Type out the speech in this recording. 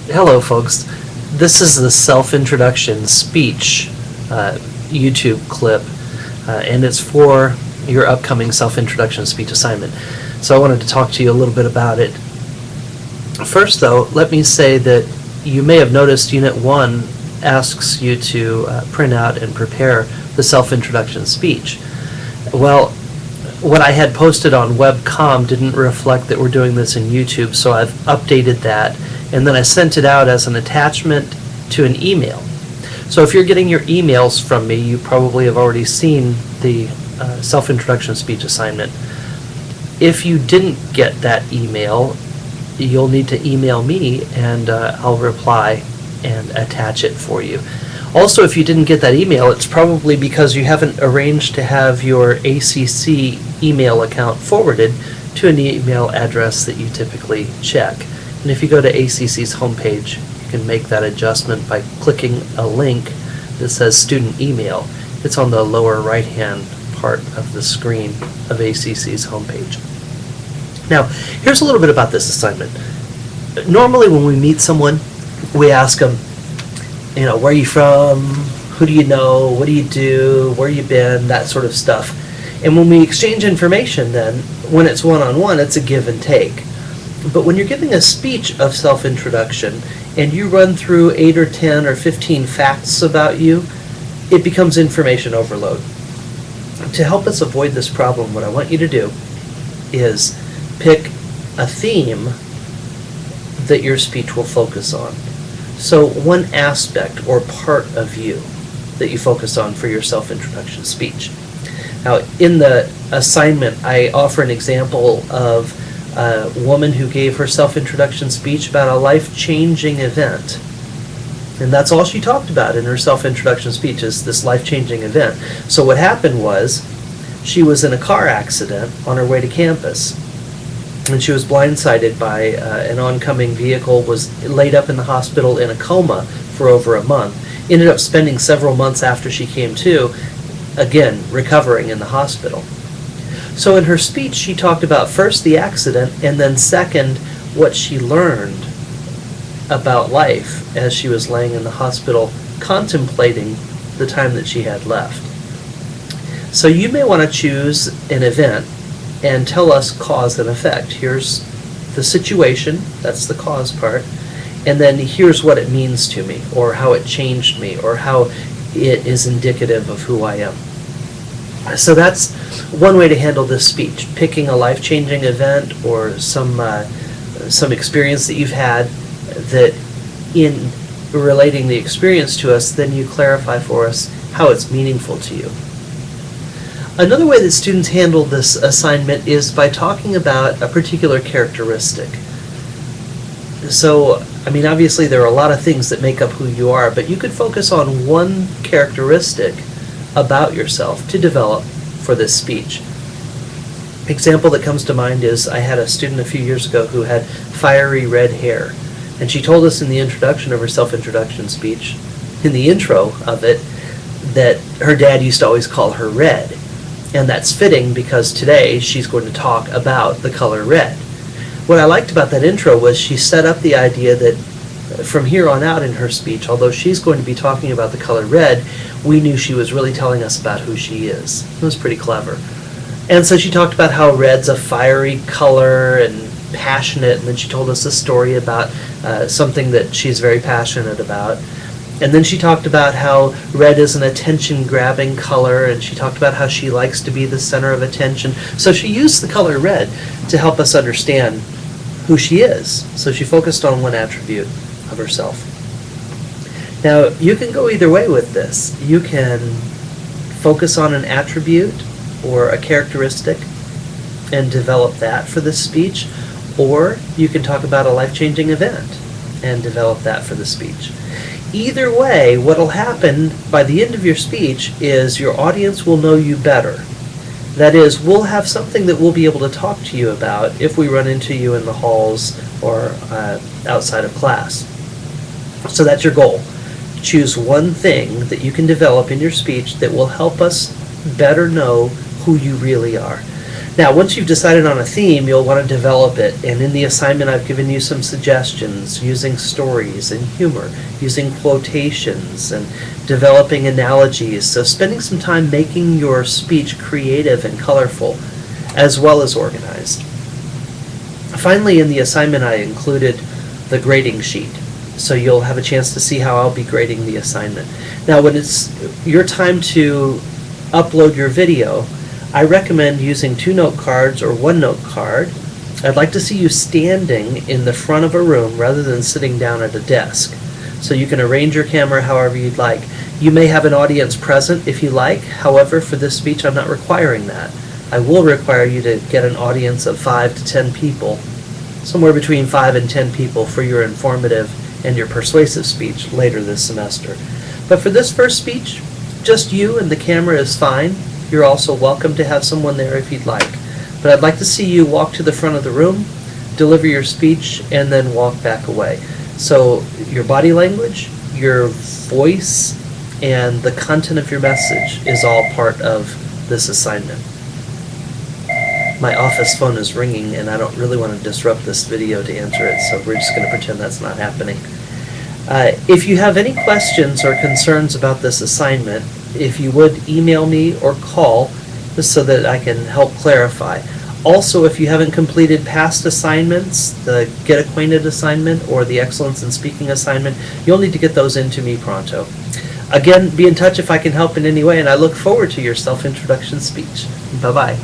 Hello, folks. This is the self-introduction speech YouTube clip, and it's for your upcoming self-introduction speech assignment. So I wanted to talk to you a little bit about it. First, though, let me say that you may have noticed Unit 1 asks you to print out and prepare the self-introduction speech. Well, what I had posted on Webcom didn't reflect that we're doing this in YouTube, so I've updated that, and then I sent it out as an attachment to an email. So if you're getting your emails from me, you probably have already seen the self-introduction speech assignment. If you didn't get that email, you'll need to email me, and I'll reply and attach it for you. Also, if you didn't get that email, it's probably because you haven't arranged to have your ACC email account forwarded to an email address that you typically check. And if you go to ACC's homepage, you can make that adjustment by clicking a link that says Student Email. It's on the lower right-hand part of the screen of ACC's homepage. Now, here's a little bit about this assignment. Normally when we meet someone, we ask them, where are you from? Who do you know? What do you do? Where you been? That sort of stuff. And when we exchange information then, when it's one-on-one, it's a give and take. But when you're giving a speech of self-introduction and you run through 8 or 10 or 15 facts about you, it becomes information overload. To help us avoid this problem, what I want you to do is pick a theme that your speech will focus on. So one aspect or part of you that you focus on for your self-introduction speech. Now, in the assignment, I offer an example of a woman who gave her self-introduction speech about a life-changing event. And that's all she talked about in her self-introduction speech, is this life-changing event. So what happened was, she was in a car accident on her way to campus, and she was blindsided by an oncoming vehicle, was laid up in the hospital in a coma for over a month, ended up spending several months after she came to, again, recovering in the hospital. So in her speech, she talked about first the accident, and then second, what she learned about life as she was laying in the hospital, contemplating the time that she had left. So you may want to choose an event and tell us cause and effect. Here's the situation, that's the cause part, and then here's what it means to me, or how it changed me, or how it is indicative of who I am. So that's one way to handle this speech, picking a life-changing event or some experience that you've had, that in relating the experience to us, then you clarify for us how it's meaningful to you. Another way that students handle this assignment is by talking about a particular characteristic. So, obviously there are a lot of things that make up who you are, but you could focus on one characteristic about yourself to develop for this speech. Example that comes to mind is, I had a student a few years ago who had fiery red hair, and she told us in the introduction of her self-introduction speech, in the intro of it, that her dad used to always call her Red. And that's fitting because today she's going to talk about the color red. What I liked about that intro was she set up the idea that from here on out in her speech, although she's going to be talking about the color red, we knew she was really telling us about who she is. It was pretty clever. And so she talked about how red's a fiery color and passionate, and then she told us a story about something that she's very passionate about. And then she talked about how red is an attention-grabbing color, and she talked about how she likes to be the center of attention. So she used the color red to help us understand who she is. So she focused on one attribute of herself. Now, you can go either way with this. You can focus on an attribute or a characteristic and develop that for this speech, or you can talk about a life-changing event and develop that for the speech. Either way, what will happen by the end of your speech is your audience will know you better. That is, we'll have something that we'll be able to talk to you about if we run into you in the halls or outside of class. So that's your goal. Choose one thing that you can develop in your speech that will help us better know who you really are. Now, once you've decided on a theme, you'll want to develop it, and in the assignment I've given you some suggestions using stories and humor, using quotations and developing analogies, so spending some time making your speech creative and colorful, as well as organized. Finally, in the assignment I included the grading sheet, so you'll have a chance to see how I'll be grading the assignment. Now, when it's your time to upload your video, I recommend using 2 note cards or 1 note card. I'd like to see you standing in the front of a room rather than sitting down at a desk. So you can arrange your camera however you'd like. You may have an audience present if you like. However, for this speech, I'm not requiring that. I will require you to get an audience of 5 to 10 people, somewhere between 5 and 10 people for your informative and your persuasive speech later this semester. But for this first speech, just you and the camera is fine. You're also welcome to have someone there if you'd like. But I'd like to see you walk to the front of the room, deliver your speech, and then walk back away. So your body language, your voice, and the content of your message is all part of this assignment. My office phone is ringing, and I don't really want to disrupt this video to answer it, so we're just going to pretend that's not happening. If you have any questions or concerns about this assignment, if you would email me or call so that I can help clarify. Also, if you haven't completed past assignments, the Get Acquainted assignment or the Excellence in Speaking assignment, you'll need to get those into me pronto. Again, be in touch if I can help in any way, and I look forward to your self-introduction speech. Bye-bye.